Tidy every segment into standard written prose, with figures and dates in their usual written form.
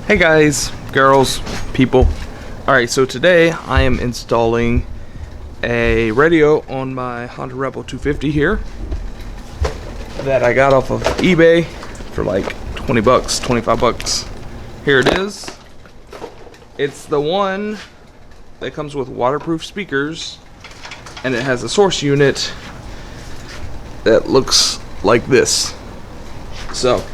Hey guys, girls, people. Alright, so today I am installing a radio on my Honda Rebel 250 here that I got off of eBay for like 20 bucks, 25 bucks. Here it is. It's the one that comes with waterproof speakers, and it has a source unit that looks like this. So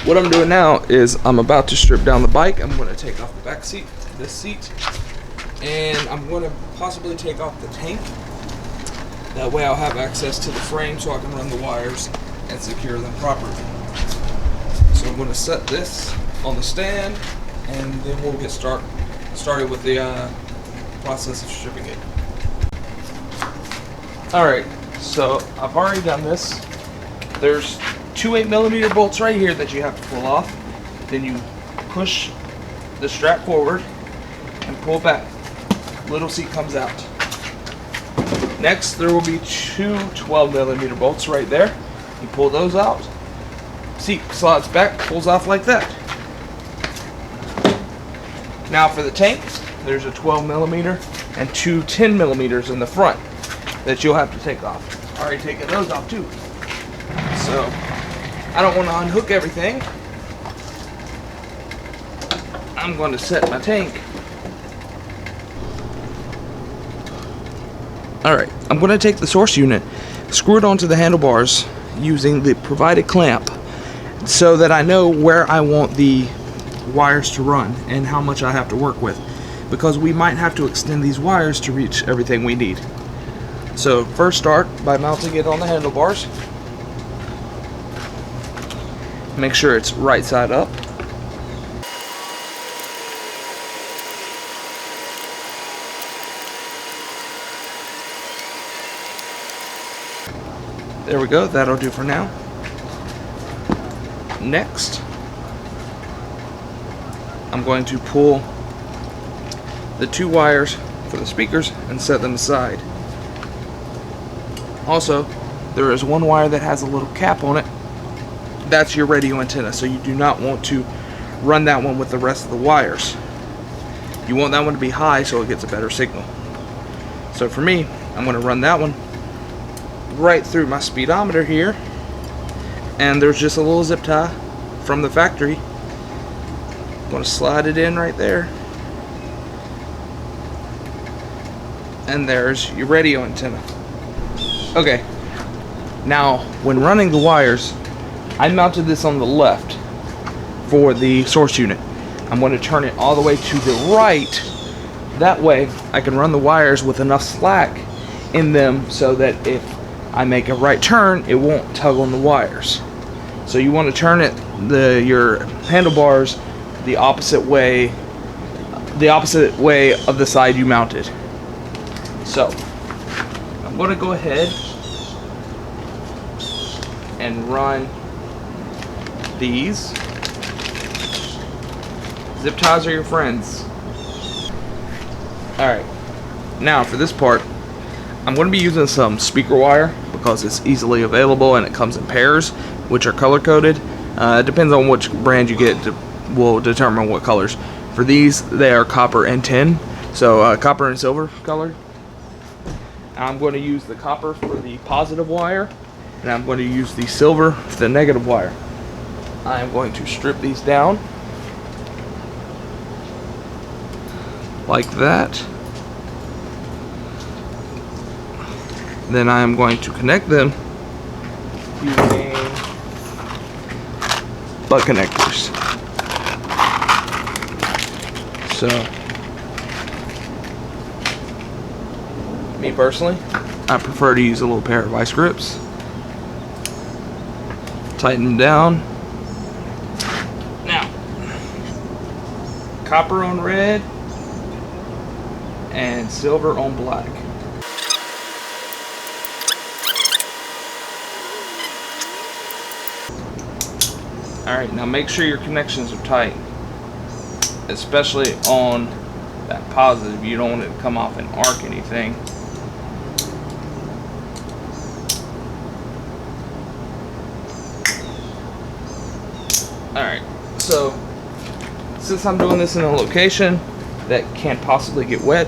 what I'm doing now is I'm about to strip down the bike. I'm going to take off the back seat, this seat, and I'm going to possibly take off the tank. That way I'll have access to the frame so I can run the wires and secure them properly. So I'm going to set this on the stand, and then we'll get started with the process of stripping it. Alright, so I've already done this. There's two 8mm bolts right here that you have to pull off. Then you push the strap forward and pull back. Little seat comes out. Next, there will be two 12mm bolts right there. You pull those out. Seat slides back, pulls off like that. Now for the tank, there's a 12mm and two 10mm in the front that you'll have to take off. Already taken those off too. So I don't want to unhook everything. I'm going to set my tank. Alright, I'm going to take the source unit, screw it onto the handlebars using the provided clamp so that I know where I want the wires to run and how much I have to work with, because we might have to extend these wires to reach everything we need. So first start by mounting it on the handlebars. Make sure it's right side up. There we go, that'll do for now. Next, I'm going to pull the two wires for the speakers and set them aside. Also, there is one wire that has a little cap on it. That's your radio antenna, so you do not want to run that one with the rest of the wires. You want that one to be high so it gets a better signal. So for me, I'm going to run that one right through my speedometer here, and there's just a little zip tie from the factory. I'm going to slide it in right there, and there's your radio antenna. Okay, now when running the wires, I mounted this on the left for the source unit. I'm going to turn it all the way to the right. That way I can run the wires with enough slack in them so that if I make a right turn, it won't tug on the wires. So you want to turn it, your handlebars, the opposite way of the side you mounted. So I'm going to go ahead and run these. Zip ties are your friends. Alright, now for this part, I'm going to be using some speaker wire because it's easily available and it comes in pairs, which are color coded. It depends on which brand you get will determine what colors. For these, they are copper and tin, so copper and silver color. I'm going to use the copper for the positive wire, and I'm going to use the silver for the negative wire. I am going to strip these down like that. Then I am going to connect them using butt connectors. So, me personally, I prefer to use a little pair of vice grips. Tighten them down. Now, copper on red and silver on black. Alright, now make sure your connections are tight, especially on that positive. You don't want it to come off and arc anything. Alright, so since I'm doing this in a location that can't possibly get wet,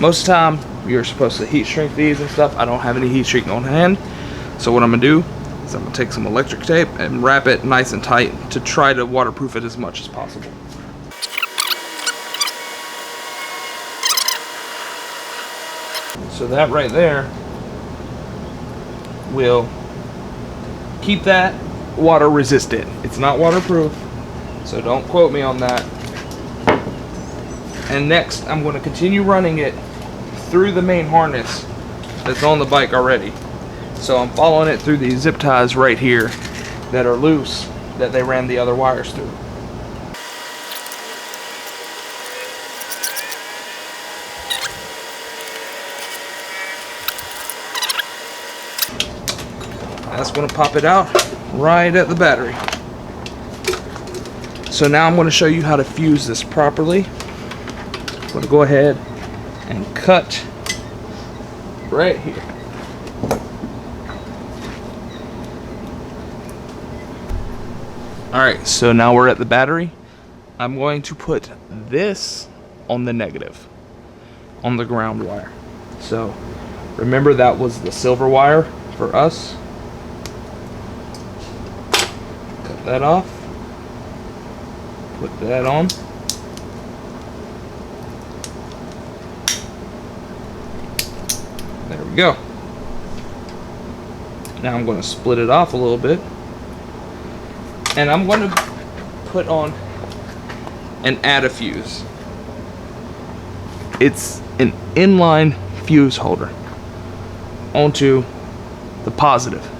most of the time you're supposed to heat shrink these and stuff. I don't have any heat shrink on hand, so what I'm gonna do is I'm gonna take some electric tape and wrap it nice and tight to try to waterproof it as much as possible. So that right there will keep that water resistant. It's not waterproof, so don't quote me on that. And next, I'm going to continue running it through the main harness that's on the bike already. So I'm following it through these zip ties right here that are loose, that they ran the other wires through. That's going to pop it out right at the battery. So now I'm going to show you how to fuse this properly. I'm going to go ahead and cut right here. Alright, so now we're at the battery. I'm going to put this on the negative, on the ground wire. So remember, that was the silver wire for us. Cut that off. Put that on. There we go. Now I'm going to split it off a little bit. And I'm going to put on and add a fuse. It's an inline fuse holder onto the positive.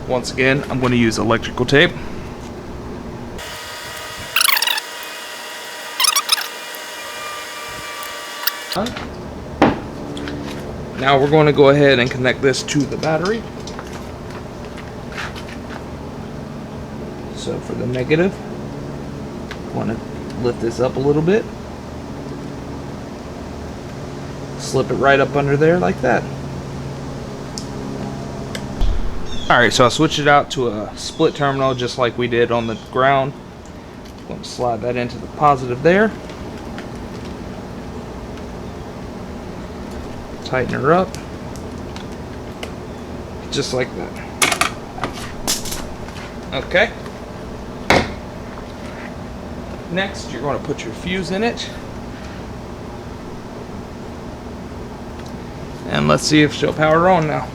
Once again, I'm going to use electrical tape. Now we're going to go ahead and connect this to the battery. So for the negative, I want to lift this up a little bit. Slip it right up under there like that. Alright, so I switched it out to a split terminal just like we did on the ground. I'm going to slide that into the positive there. Tighten her up. Just like that. Okay. Next, you're going to put your fuse in it. And let's see if she'll power on now.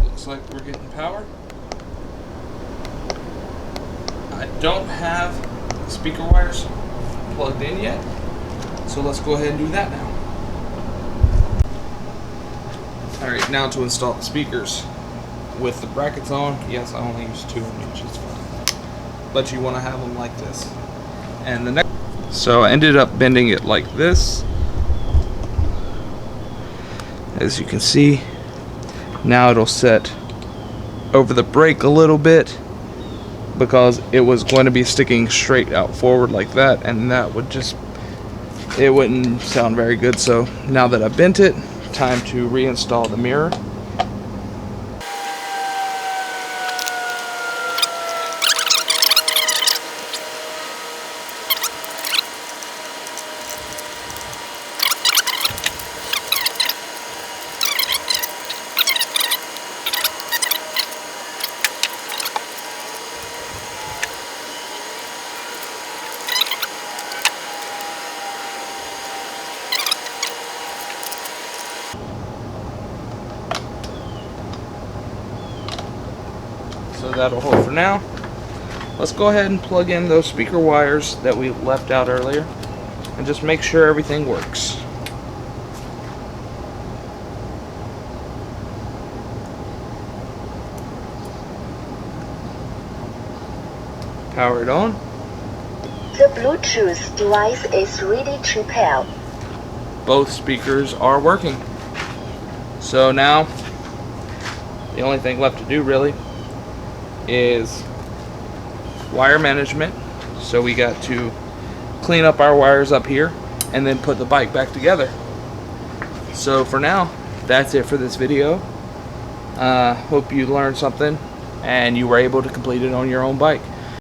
Looks like we're getting power. I don't have speaker wires plugged in yet, so let's go ahead and do that now. Alright, now to install the speakers with the brackets on. Yes, I only use 2 inches, but you want to have them like this. And the next, so I ended up bending it like this, as you can see. Now it'll set over the brake a little bit, because it was going to be sticking straight out forward like that, and that would just, it wouldn't sound very good. So now that I've bent it, time to reinstall the mirror. So that'll hold for now. Let's go ahead and plug in those speaker wires that we left out earlier and just make sure everything works. Power it on. The Bluetooth device is ready to pair. Both speakers are working. So now the only thing left to do really is wire management. So we got to clean up our wires up here. and then put the bike back together. So for now, that's it for this video. Hope you learned something and you were able to complete it on your own bike.